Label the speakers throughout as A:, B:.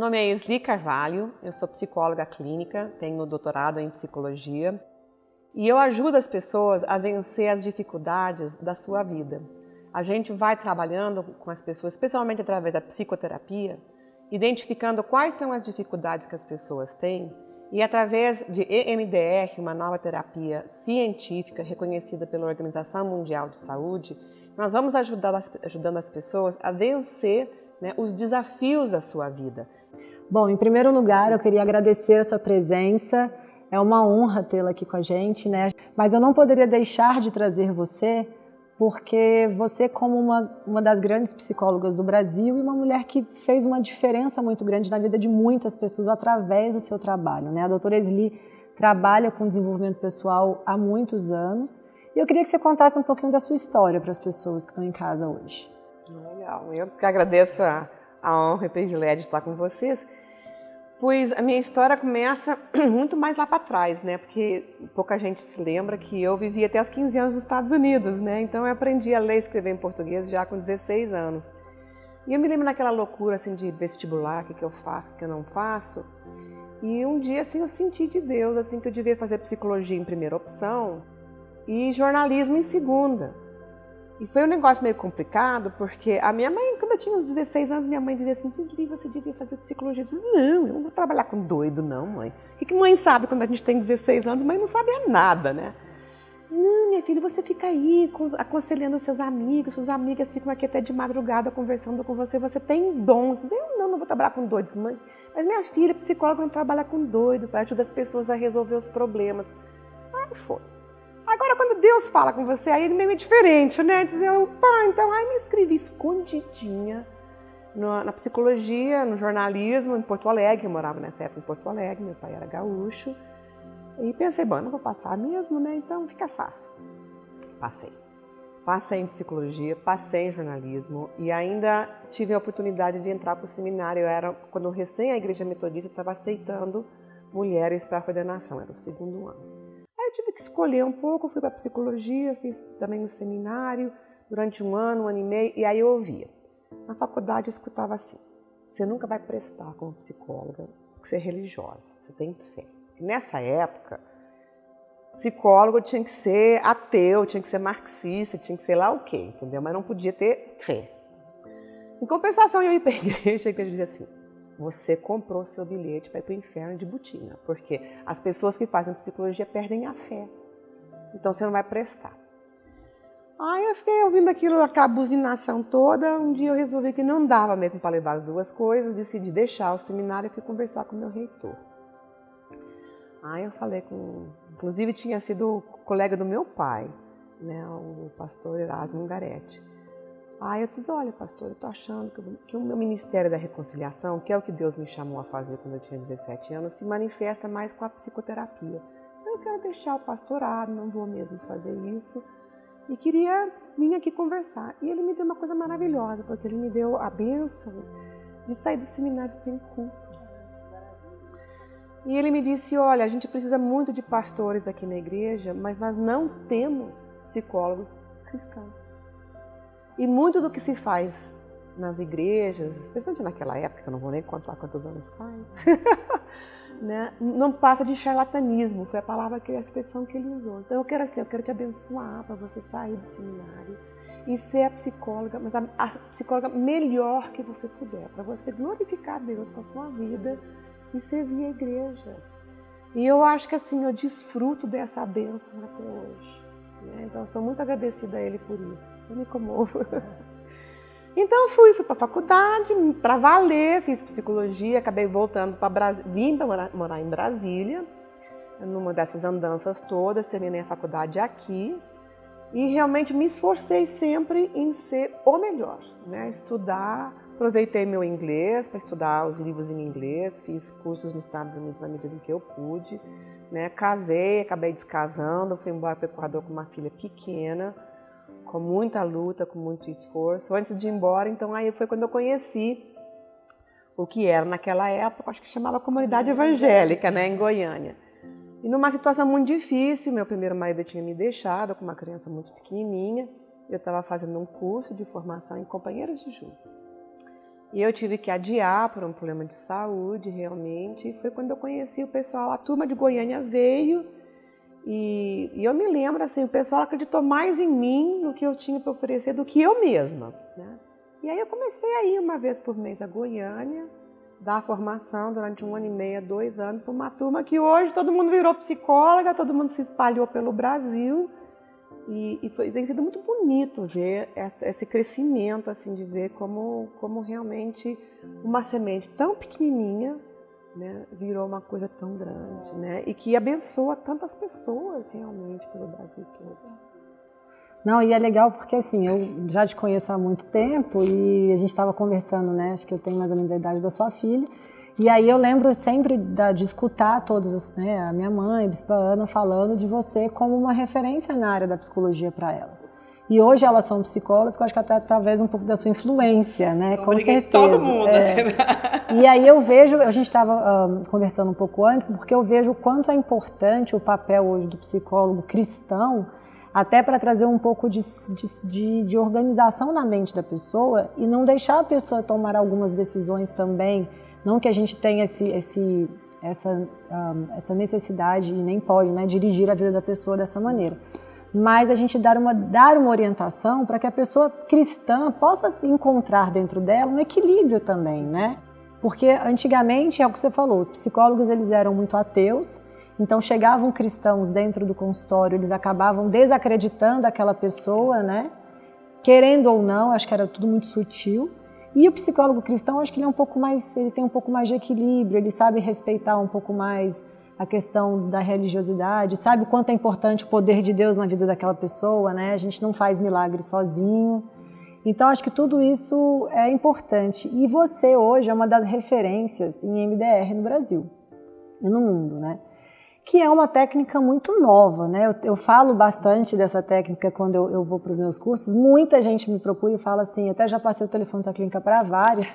A: nome é Esli Carvalho, eu sou psicóloga clínica, tenho doutorado em psicologia e eu ajudo as pessoas a vencer as dificuldades da sua vida. A gente vai trabalhando com as pessoas, especialmente através da psicoterapia, identificando quais são as dificuldades que as pessoas têm e através de EMDR, uma nova terapia científica reconhecida pela Organização Mundial de Saúde, nós vamos ajudando as pessoas a vencer, os desafios da sua vida.
B: Bom, em primeiro lugar, eu queria agradecer a sua presença. É uma honra tê-la aqui com a gente, né? Mas eu não poderia deixar de trazer você, porque você, como uma das grandes psicólogas do Brasil e uma mulher que fez uma diferença muito grande na vida de muitas pessoas através do seu trabalho, né? A doutora Esli trabalha com desenvolvimento pessoal há muitos anos e eu queria que você contasse um pouquinho da sua história para as pessoas que estão em casa hoje.
A: Legal, eu que agradeço a honra e o privilégio de estar com vocês, pois a minha história começa muito mais lá para trás, né? Porque pouca gente se lembra que eu vivi até os 15 anos nos Estados Unidos, né? Então eu aprendi a ler e escrever em português já com 16 anos. E eu me lembro naquela loucura assim de vestibular, o que eu faço, o que eu não faço. E um dia assim eu senti de Deus assim que eu devia fazer psicologia em primeira opção e jornalismo em segunda. E foi um negócio meio complicado, porque a minha mãe, quando eu tinha uns 16 anos, minha mãe dizia assim, Esli, você devia fazer psicologia. Eu disse, não, eu não vou trabalhar com doido não, mãe. O que mãe sabe quando a gente tem 16 anos? Mãe não sabe nada, né? Disse, não, minha filha, você fica aí aconselhando os seus amigos, suas amigas ficam aqui até de madrugada conversando com você, você tem dom. Eu disse, eu não vou trabalhar com doido. Disse, mãe, mas minha filha, psicóloga, não trabalha com doido, para ajudar as pessoas a resolver os problemas. Aí foi. Agora, quando Deus fala com você, aí ele meio diferente, né? Dizer, então, aí me inscrevi escondidinha na psicologia, no jornalismo, em Porto Alegre. Eu morava nessa época em Porto Alegre, meu pai era gaúcho. E pensei, bom, não vou passar mesmo, né? Então fica fácil. Passei. Passei em psicologia, passei em jornalismo e ainda tive a oportunidade de entrar para o seminário. Quando recém a Igreja Metodista estava aceitando mulheres para a coordenação, era o segundo ano. Aí eu tive que escolher um pouco, fui para psicologia, fiz também um seminário durante um ano e meio, e aí eu ouvia. Na faculdade eu escutava assim, você nunca vai prestar como psicóloga, porque você é religiosa, você tem fé. E nessa época, psicólogo tinha que ser ateu, tinha que ser marxista, tinha que ser lá o quê, entendeu? Mas não podia ter fé. Em compensação, eu ia para a igreja dizia assim, você comprou seu bilhete para ir para o inferno de botina, porque as pessoas que fazem psicologia perdem a fé, então você não vai prestar. Aí eu fiquei ouvindo aquela buzinação toda, um dia eu resolvi que não dava mesmo para levar as duas coisas, decidi deixar o seminário e fui conversar com o meu reitor. Aí eu falei inclusive tinha sido colega do meu pai, né, o pastor Erasmo Garetti. Aí eu disse, olha pastor, eu estou achando que o meu Ministério da Reconciliação, que é o que Deus me chamou a fazer quando eu tinha 17 anos, se manifesta mais com a psicoterapia. Eu quero deixar o pastorado, não vou mesmo fazer isso. E queria vir aqui conversar. E ele me deu uma coisa maravilhosa, porque ele me deu a bênção de sair do seminário sem culpa. E ele me disse, olha, a gente precisa muito de pastores aqui na igreja, mas nós não temos psicólogos cristãos. E muito do que se faz nas igrejas, especialmente naquela época, eu não vou nem contar quantos anos faz, né, não passa de charlatanismo, foi a expressão que ele usou. Então eu quero te abençoar para você sair do seminário e ser a psicóloga, mas a psicóloga melhor que você puder, para você glorificar Deus com a sua vida e servir a igreja. E eu acho que assim, eu desfruto dessa bênção até hoje. Então eu sou muito agradecida a ele por isso, eu me comovo. Então eu fui para a faculdade, para valer, fiz psicologia, acabei voltando para Brasília, vim para morar em Brasília, numa dessas andanças todas, terminei a faculdade aqui e realmente me esforcei sempre em ser o melhor, né? Estudar, aproveitei meu inglês para estudar os livros em inglês, fiz cursos nos Estados Unidos na medida em que eu pude, né? Casei, acabei descasando, fui embora para o Equador com uma filha pequena, com muita luta, com muito esforço. Antes de ir embora, então aí foi quando eu conheci o que era naquela época, acho que chamava Comunidade Evangélica, né, em Goiânia. E numa situação muito difícil, meu primeiro marido tinha me deixado com uma criança muito pequenininha, eu estava fazendo um curso de formação em companheiros de junto. E eu tive que adiar por um problema de saúde, realmente. E foi quando eu conheci o pessoal, a turma de Goiânia veio. E eu me lembro, assim, o pessoal acreditou mais em mim, no que eu tinha para oferecer, do que eu mesma, né? E aí eu comecei a ir uma vez por mês a Goiânia, dar formação durante 1 ano e meio, 2 anos, para uma turma que hoje todo mundo virou psicóloga, todo mundo se espalhou pelo Brasil. Tem sido muito bonito ver esse crescimento, assim, de ver como realmente uma semente tão pequenininha, né, virou uma coisa tão grande, né, e que abençoa tantas pessoas realmente pelo Brasil todo.
B: Não, e é legal porque assim, eu já te conheço há muito tempo e a gente estava conversando, né, acho que eu tenho mais ou menos a idade da sua filha, e aí eu lembro sempre de escutar todas, né, a minha mãe, a Bispa Ana, falando de você como uma referência na área da psicologia para elas. E hoje elas são psicólogas, que eu acho que até talvez um pouco da sua influência, né, com certeza.
A: Todo mundo,
B: E aí eu vejo, a gente estava conversando um pouco antes, porque eu vejo o quanto é importante o papel hoje do psicólogo cristão, até para trazer um pouco de organização na mente da pessoa e não deixar a pessoa tomar algumas decisões também. Não que a gente tenha essa necessidade e nem pode, né, dirigir a vida da pessoa dessa maneira. Mas a gente dar uma orientação para que a pessoa cristã possa encontrar dentro dela um equilíbrio também, né? Porque antigamente, é o que você falou, os psicólogos eles eram muito ateus, então chegavam cristãos dentro do consultório, eles acabavam desacreditando aquela pessoa, né? Querendo ou não, acho que era tudo muito sutil. E o psicólogo cristão, acho que ele tem um pouco mais de equilíbrio, ele sabe respeitar um pouco mais a questão da religiosidade, sabe o quanto é importante o poder de Deus na vida daquela pessoa, né? A gente não faz milagre sozinho. Então, acho que tudo isso é importante. E você hoje é uma das referências em MDR no Brasil e no mundo, né? Que é uma técnica muito nova, né? Eu falo bastante dessa técnica quando eu vou para os meus cursos. Muita gente me procura e fala assim, até já passei o telefone da sua clínica para vários,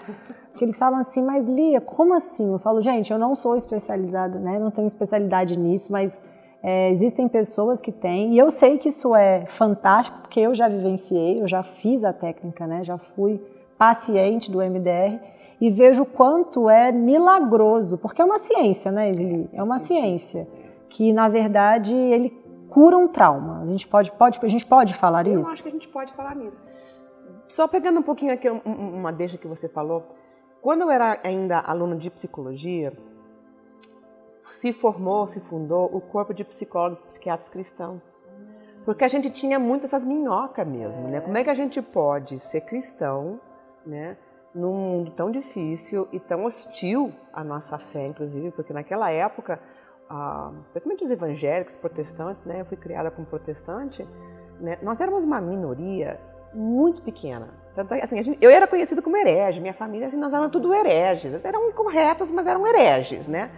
B: que eles falam assim, mas Lia, como assim? Eu falo, gente, eu não sou especializada, né? Não tenho especialidade nisso, mas existem pessoas que têm. E eu sei que isso é fantástico, porque eu já vivenciei, eu já fiz a técnica, né? Já fui paciente do MDR e vejo o quanto é milagroso, porque é uma ciência, né, Isli? É uma ciência que, na verdade, ele cura um trauma. A gente pode falar isso?
A: Eu acho que a gente pode falar nisso. Só pegando um pouquinho aqui uma deixa que você falou, quando eu era ainda aluna de psicologia, se fundou o corpo de psicólogos e psiquiatras cristãos. Porque a gente tinha muito essas minhocas mesmo, né? Como é que a gente pode ser cristão, né, num mundo tão difícil e tão hostil à nossa fé, inclusive, porque naquela época, especialmente os evangélicos, protestantes, né, eu fui criada como protestante, né, nós éramos uma minoria muito pequena. Tanto assim, eu era conhecida como herege, minha família, assim, nós éramos tudo hereges. Eles eram incorretos, mas eram hereges, né,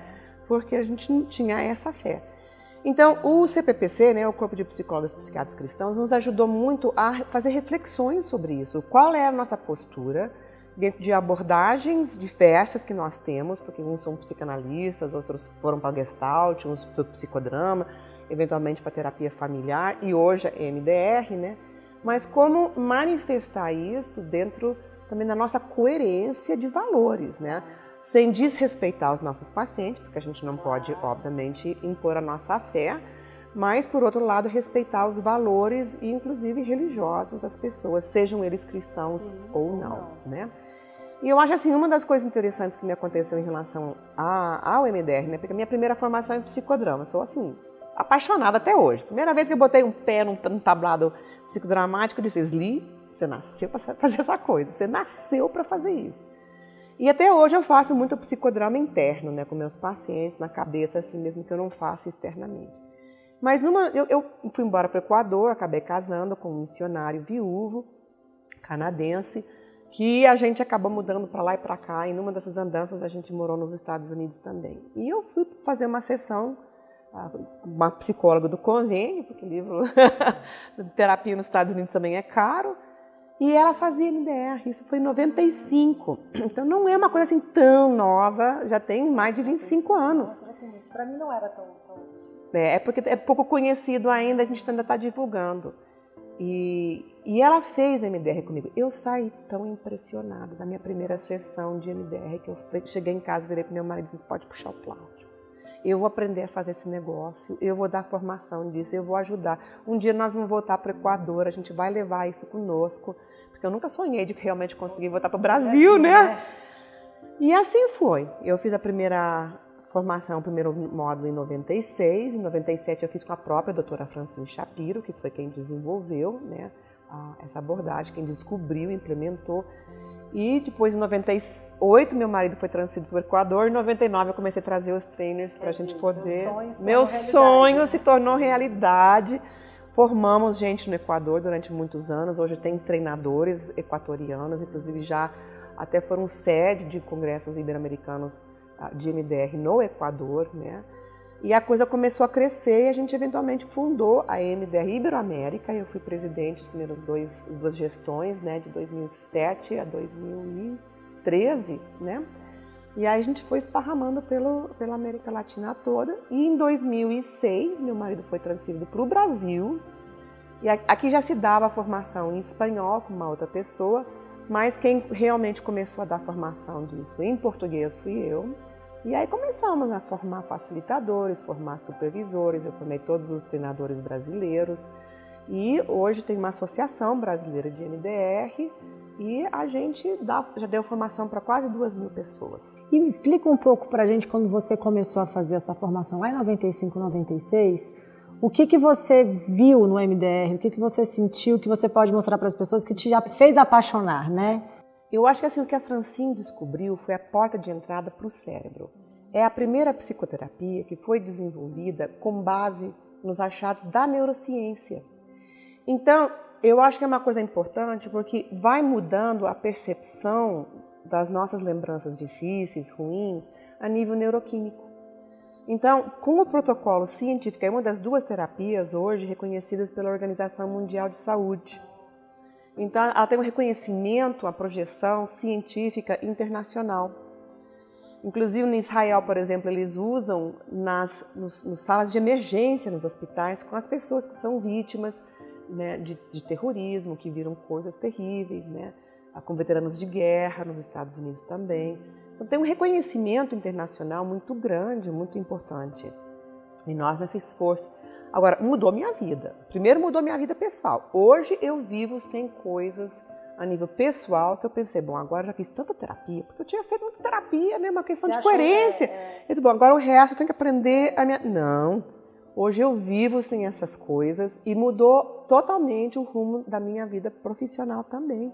A: porque a gente não tinha essa fé. Então, o CPPC, né, o Corpo de Psicólogos e Psiquiatras Cristãos, nos ajudou muito a fazer reflexões sobre isso. Qual é a nossa postura dentro de abordagens diversas que nós temos, porque uns são psicanalistas, outros foram para Gestalt, uns para o psicodrama, eventualmente para terapia familiar e hoje a MDR, né? Mas como manifestar isso dentro também da nossa coerência de valores, né? Sem desrespeitar os nossos pacientes, porque a gente não pode, obviamente, impor a nossa fé, mas, por outro lado, respeitar os valores, inclusive religiosos das pessoas, sejam eles cristãos ou não, né? E eu acho assim, uma das coisas interessantes que me aconteceu em relação ao MDR, né? Porque a minha primeira formação é em psicodrama, sou assim, apaixonada até hoje. Primeira vez que eu botei um pé num tablado psicodramático, eu disse, Isli, você nasceu para fazer essa coisa, você nasceu para fazer isso. E até hoje eu faço muito psicodrama interno, né, com meus pacientes, na cabeça, assim mesmo que eu não faça externamente. Mas eu fui embora para o Equador, acabei casando com um missionário viúvo, canadense, que a gente acabou mudando para lá e para cá, e numa dessas andanças a gente morou nos Estados Unidos também. E eu fui fazer uma sessão, uma psicóloga do convênio, porque livro de terapia nos Estados Unidos também é caro, e ela fazia MDR, isso foi em 95, então não é uma coisa assim tão nova, já tem mais de 25 anos.
B: Para mim não era tão...
A: É porque é pouco conhecido ainda, a gente ainda está divulgando. E ela fez MDR comigo. Eu saí tão impressionada da minha primeira sessão de MDR que eu cheguei em casa, virei para meu marido e disse, pode puxar o plástico. Eu vou aprender a fazer esse negócio, eu vou dar formação disso, eu vou ajudar. Um dia nós vamos voltar para o Equador, a gente vai levar isso conosco, porque eu nunca sonhei de realmente conseguir voltar para o Brasil, né? E assim foi. Eu fiz a primeira formação, o primeiro módulo em 96, em 97 eu fiz com a própria doutora Francine Shapiro, que foi quem desenvolveu, né, essa abordagem, quem descobriu, implementou. E depois, em 98, meu marido foi transferido para o Equador. Em 99, eu comecei a trazer os trainers para a gente poder... Meu sonho se tornou realidade. Formamos gente no Equador durante muitos anos. Hoje tem treinadores equatorianos, inclusive já até foram sede de congressos ibero-americanos de MDR no Equador, né? E a coisa começou a crescer e a gente eventualmente fundou a MDR Iberoamérica. Eu fui presidente das primeiras duas gestões, né, de 2007 a 2013, né? E aí a gente foi esparramando pela América Latina toda. E em 2006, meu marido foi transferido para o Brasil. E aqui já se dava a formação em espanhol com uma outra pessoa, mas quem realmente começou a dar formação disso em português fui eu. E aí começamos a formar facilitadores, formar supervisores, eu formei todos os treinadores brasileiros. E hoje tem uma associação brasileira de MDR e a gente já deu formação para quase 2.000 pessoas.
B: E me explica um pouco para a gente, quando você começou a fazer a sua formação lá em 95, 96, o que você viu no MDR, o que você sentiu, que você pode mostrar para as pessoas que te já fez apaixonar, né?
A: Eu acho que assim, o que a Francine descobriu foi a porta de entrada para o cérebro. É a primeira psicoterapia que foi desenvolvida com base nos achados da neurociência. Então, eu acho que é uma coisa importante porque vai mudando a percepção das nossas lembranças difíceis, ruins, a nível neuroquímico. Então, com o protocolo científico, é uma das duas terapias hoje reconhecidas pela Organização Mundial de Saúde. Então, ela tem um reconhecimento, a projeção científica internacional. Inclusive, no Israel, por exemplo, eles usam nas salas de emergência nos hospitais com as pessoas que são vítimas, né, de terrorismo, que viram coisas terríveis, né, com veteranos de guerra nos Estados Unidos também. Então, tem um reconhecimento internacional muito grande, muito importante. E nós, nesse esforço... Agora, mudou minha vida. Primeiro mudou minha vida pessoal. Hoje eu vivo sem coisas a nível pessoal que eu pensei, bom, agora já fiz tanta terapia, porque eu tinha feito muita terapia, né? Uma questão de coerência. Eu disse, bom, agora o resto eu tenho que aprender a minha... Não. Hoje eu vivo sem essas coisas e mudou totalmente o rumo da minha vida profissional também.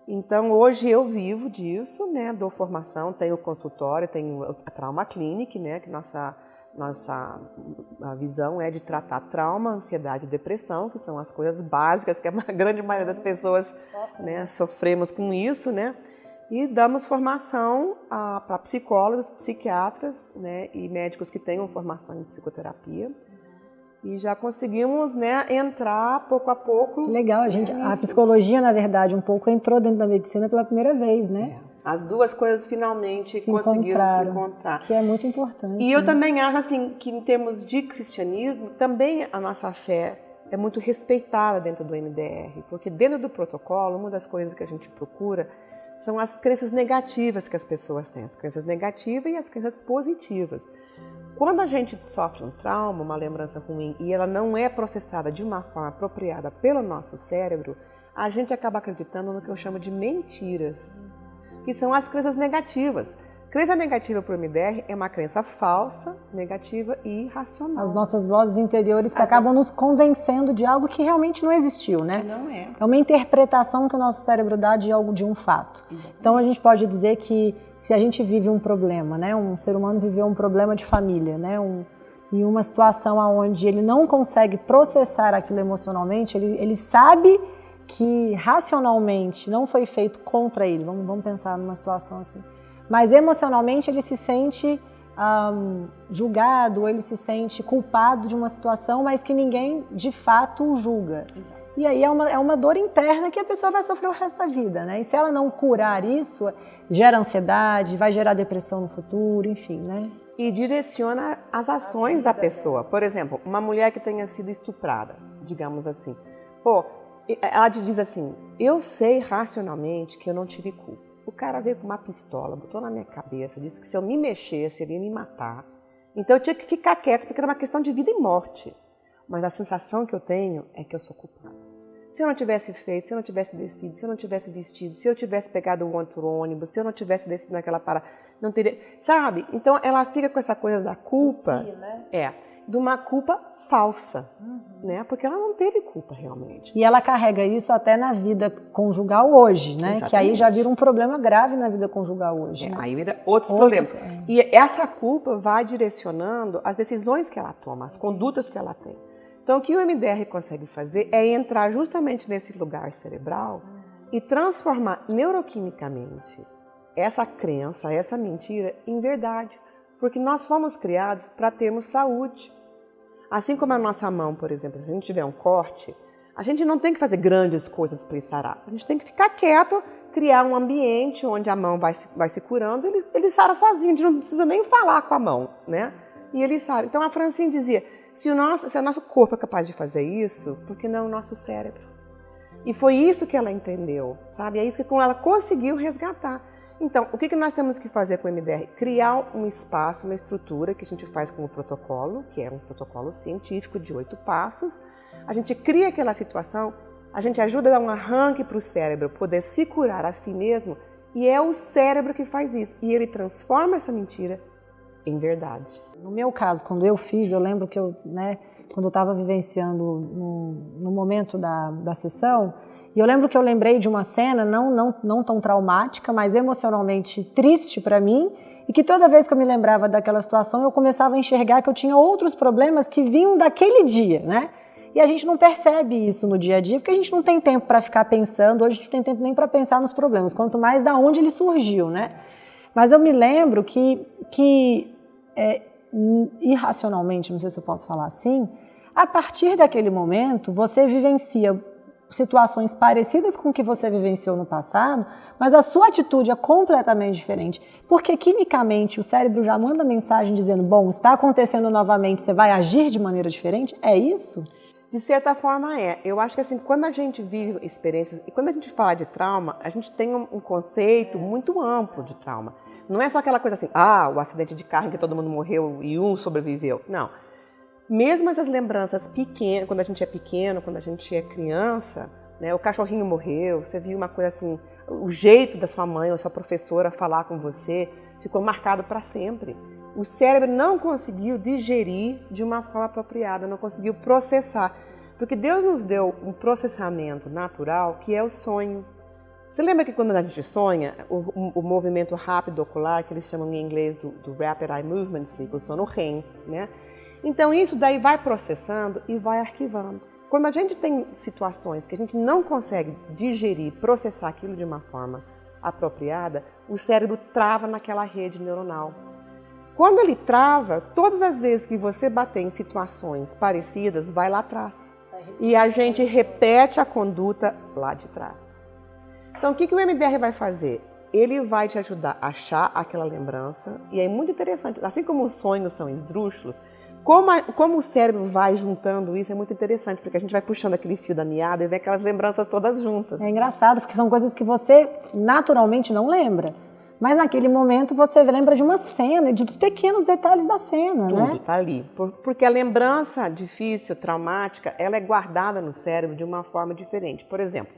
A: Então, hoje eu vivo disso, né? Dou formação, tenho consultório, tenho a Trauma Clinic, né? Que nossa visão é de tratar trauma, ansiedade e depressão, que são as coisas básicas que a grande maioria das pessoas, né, sofremos com isso, né? E damos formação para psicólogos, psiquiatras, né, e médicos que tenham formação em psicoterapia. E já conseguimos, né, entrar pouco a pouco.
B: Que legal, a psicologia, na verdade, um pouco entrou dentro da medicina pela primeira vez, né?
A: As duas coisas finalmente conseguiram se encontrar.
B: Que é muito importante.
A: E eu também acho assim, que em termos de cristianismo, também a nossa fé é muito respeitada dentro do MDR, porque dentro do protocolo, uma das coisas que a gente procura são as crenças negativas que as pessoas têm, as crenças negativas e as crenças positivas. Quando a gente sofre um trauma, uma lembrança ruim, e ela não é processada de uma forma apropriada pelo nosso cérebro, a gente acaba acreditando no que eu chamo de mentiras, que são as crenças negativas. Crença negativa para o MDR é uma crença falsa, negativa e irracional. As
B: nossas vozes interiores que acabam nos convencendo de algo que realmente não existiu, né?
A: Que não é.
B: É uma interpretação que o nosso cérebro dá de um fato. Exatamente. Então a gente pode dizer que se a gente vive um problema, né? Um ser humano viveu um problema de família, né? E uma situação onde ele não consegue processar aquilo emocionalmente, ele sabe que racionalmente não foi feito contra ele. Vamos pensar numa situação assim. Mas emocionalmente ele se sente julgado, ele se sente culpado de uma situação, mas que ninguém de fato o julga. Exato. E aí é uma dor interna que a pessoa vai sofrer o resto da vida, né? E se ela não curar isso, gera ansiedade, vai gerar depressão no futuro, enfim, né?
A: E direciona as ações da pessoa. Por exemplo, uma mulher que tenha sido estuprada, digamos assim. Pô, ela te diz assim, eu sei racionalmente que eu não tive culpa. O cara veio com uma pistola, botou na minha cabeça, disse que se eu me mexesse, ele ia me matar. Então eu tinha que ficar quieto, porque era uma questão de vida e morte. Mas a sensação que eu tenho é que eu sou culpada. Se eu não tivesse feito, se eu não tivesse descido, se eu não tivesse vestido, se eu tivesse pegado o outro ônibus, se eu não tivesse descido naquela parada, não teria... Sabe? Então ela fica com essa coisa da culpa.
B: Si, né?
A: De uma culpa falsa, né? Porque ela não teve culpa realmente.
B: E ela carrega isso até na vida conjugal hoje, né?
A: Exatamente.
B: Que aí já vira um problema grave na vida conjugal hoje. Né?
A: Aí vira outros problemas. E essa culpa vai direcionando as decisões que ela toma, as condutas que ela tem. Então o que o MDR consegue fazer é entrar justamente nesse lugar cerebral e transformar neuroquimicamente essa crença, essa mentira em verdade. Porque nós fomos criados para termos saúde. Assim como a nossa mão, por exemplo, se a gente tiver um corte, a gente não tem que fazer grandes coisas para ele sarar. A gente tem que ficar quieto, criar um ambiente onde a mão vai se curando, ele sara sozinho, a gente não precisa nem falar com a mão, né? E ele sara. Então a Francine dizia, se o nosso corpo é capaz de fazer isso, por que não o nosso cérebro? E foi isso que ela entendeu, sabe? É isso que ela conseguiu resgatar. Então, o que nós temos que fazer com o MDR? Criar um espaço, uma estrutura que a gente faz como protocolo, que é um protocolo científico de 8 passos. A gente cria aquela situação, a gente ajuda a dar um arranque para o cérebro poder se curar a si mesmo e é o cérebro que faz isso. E ele transforma essa mentira em verdade.
B: No meu caso, quando eu fiz, eu lembro que quando eu estava vivenciando no momento da sessão, e eu lembro que eu lembrei de uma cena não tão traumática, mas emocionalmente triste para mim, e que toda vez que eu me lembrava daquela situação, eu começava a enxergar que eu tinha outros problemas que vinham daquele dia, né? E a gente não percebe isso no dia a dia, porque a gente não tem tempo para ficar pensando, hoje a gente não tem tempo nem para pensar nos problemas, quanto mais da onde ele surgiu, né? Mas eu me lembro que irracionalmente, não sei se eu posso falar assim, a partir daquele momento, você vivencia situações parecidas com o que você vivenciou no passado, mas a sua atitude é completamente diferente, porque quimicamente o cérebro já manda mensagem dizendo, bom, está acontecendo novamente, você vai agir de maneira diferente? É isso?
A: De certa forma é. Eu acho que assim, quando a gente vive experiências, e quando a gente fala de trauma, a gente tem um conceito muito amplo de trauma. Não é só aquela coisa assim, o acidente de carro em que todo mundo morreu e um sobreviveu. Não. Mesmo essas lembranças pequenas, quando a gente é pequeno, quando a gente é criança, né, o cachorrinho morreu, você viu uma coisa assim, o jeito da sua mãe ou sua professora falar com você ficou marcado para sempre. O cérebro não conseguiu digerir de uma forma apropriada, não conseguiu processar. Porque Deus nos deu um processamento natural que é o sonho. Você lembra que quando a gente sonha, o movimento rápido ocular, que eles chamam em inglês do Rapid Eye Movement Sleep, o sono REM, né? Então isso daí vai processando e vai arquivando. Quando a gente tem situações que a gente não consegue digerir, processar aquilo de uma forma apropriada, o cérebro trava naquela rede neuronal. Quando ele trava, todas as vezes que você bater em situações parecidas, vai lá atrás. E a gente repete a conduta lá de trás. Então o que o MDR vai fazer? Ele vai te ajudar a achar aquela lembrança, e é muito interessante, assim como os sonhos são esdrúxulos, como o cérebro vai juntando isso é muito interessante, porque a gente vai puxando aquele fio da meada e vê aquelas lembranças todas juntas.
B: É engraçado, porque são coisas que você naturalmente não lembra, mas naquele momento você lembra de uma cena, dos pequenos detalhes da cena, né?
A: Tudo está ali, porque a lembrança difícil, traumática, ela é guardada no cérebro de uma forma diferente. Por exemplo,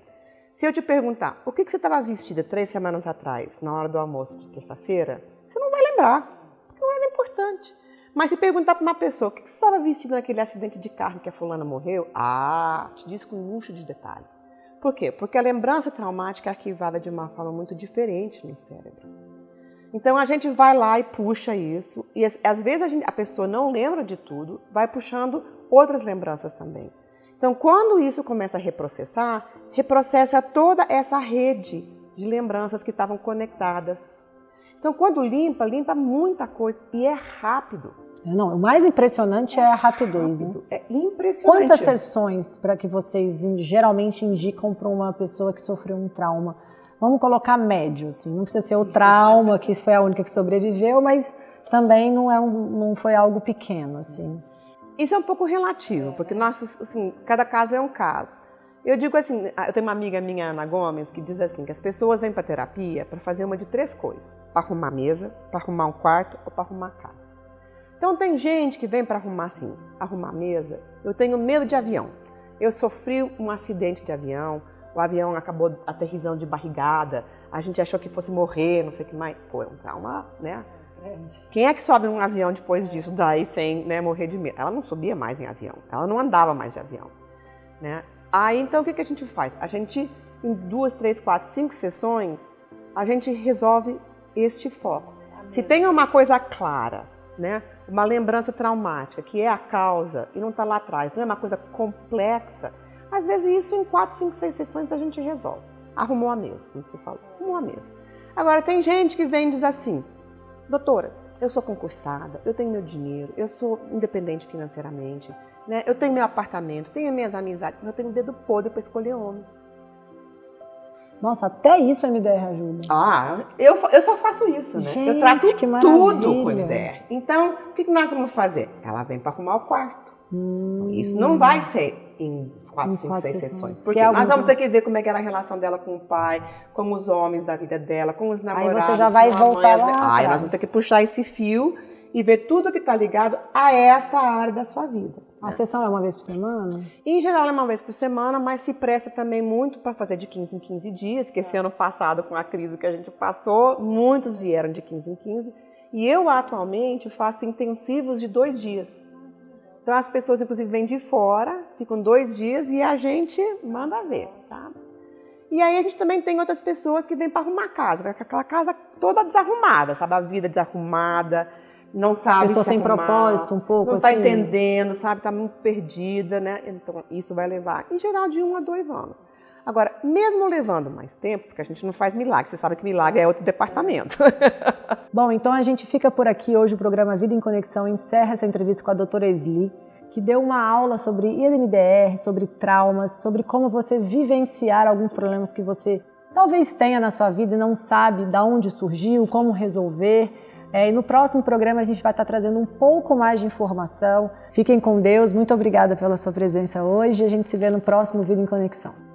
A: se eu te perguntar, o que você estava vestida 3 semanas atrás, na hora do almoço de terça-feira, você não vai lembrar, porque não era importante. Mas se perguntar para uma pessoa, o que você estava vestido naquele acidente de carro que a fulana morreu? Te diz com um luxo de detalhe. Por quê? Porque a lembrança traumática é arquivada de uma forma muito diferente no cérebro. Então a gente vai lá e puxa isso, e às vezes a pessoa não lembra de tudo, vai puxando outras lembranças também. Então quando isso começa a reprocessar, reprocessa toda essa rede de lembranças que estavam conectadas. Então quando limpa muita coisa e é rápido.
B: Não, o mais impressionante é a rapidez, né?
A: É impressionante.
B: Quantas sessões para que vocês geralmente indicam para uma pessoa que sofreu um trauma? Vamos colocar médio, assim, não precisa ser o trauma, que foi a única que sobreviveu, mas também não foi algo pequeno, assim.
A: Isso é um pouco relativo, porque cada caso é um caso. Eu digo assim, eu tenho uma amiga minha, Ana Gomes, que diz assim, que as pessoas vêm para terapia para fazer uma de 3 coisas. Para arrumar mesa, para arrumar um quarto ou para arrumar casa. Então tem gente que vem para arrumar assim, arrumar mesa. Eu tenho medo de avião. Eu sofri um acidente de avião, o avião acabou aterrissando de barrigada, a gente achou que fosse morrer, não sei o que mais. Pô, é um trauma, né? Quem é que sobe um avião depois disso daí sem, né, morrer de medo? Ela não subia mais em avião, ela não andava mais de avião, né? Aí, então, o que a gente faz? A gente, em 2, 3, 4, 5 sessões, a gente resolve este foco. Se tem uma coisa clara, né, uma lembrança traumática, que é a causa, e não está lá atrás, não é uma coisa complexa, às vezes isso em 4, 5, 6 sessões a gente resolve. Arrumou a mesa, como você falou, arrumou a mesa. Agora, tem gente que vem e diz assim, doutora, eu sou concursada, eu tenho meu dinheiro, eu sou independente financeiramente, né? Eu tenho meu apartamento, tenho minhas amizades, mas eu tenho um dedo podre para escolher homem.
B: Nossa, até isso a MDR ajuda.
A: Ah, eu só faço isso, né?
B: Gente,
A: eu trato
B: que
A: tudo com MDR. Então, o que nós vamos fazer? Ela vem para arrumar o quarto. Isso não vai ser em 4, 5, 6 sessões. Porque nós vamos ter que ver como é que era a relação dela com o pai, com os homens da vida dela, com os namorados.
B: Aí você já vai voltar lá.
A: Aí nós vamos ter que puxar esse fio e ver tudo que está ligado a essa área da sua vida.
B: A sessão é uma vez por semana?
A: Em geral é uma vez por semana, mas se presta também muito para fazer de 15 em 15 dias, que esse ano passado, com a crise que a gente passou, muitos vieram de 15 em 15. E eu, atualmente, faço intensivos de 2 dias. Então as pessoas, inclusive, vêm de fora, ficam 2 dias e a gente manda ver, tá? E aí a gente também tem outras pessoas que vêm para arrumar a casa, vai com aquela casa toda desarrumada, sabe? A vida desarrumada, não sabe
B: pessoa
A: se
B: sem
A: arrumar,
B: propósito, um pouco
A: não está
B: assim.
A: entendendo, sabe? Está muito perdida, né? Então isso vai levar, em geral, de 1 a 2 anos. Agora, mesmo levando mais tempo, porque a gente não faz milagre, você sabe que milagre é outro departamento.
B: Bom, então a gente fica por aqui hoje, o programa Vida em Conexão encerra essa entrevista com a doutora Esli, que deu uma aula sobre EMDR, sobre traumas, sobre como você vivenciar alguns problemas que você talvez tenha na sua vida e não sabe de onde surgiu, como resolver. E no próximo programa a gente vai estar trazendo um pouco mais de informação. Fiquem com Deus, muito obrigada pela sua presença hoje e a gente se vê no próximo Vida em Conexão.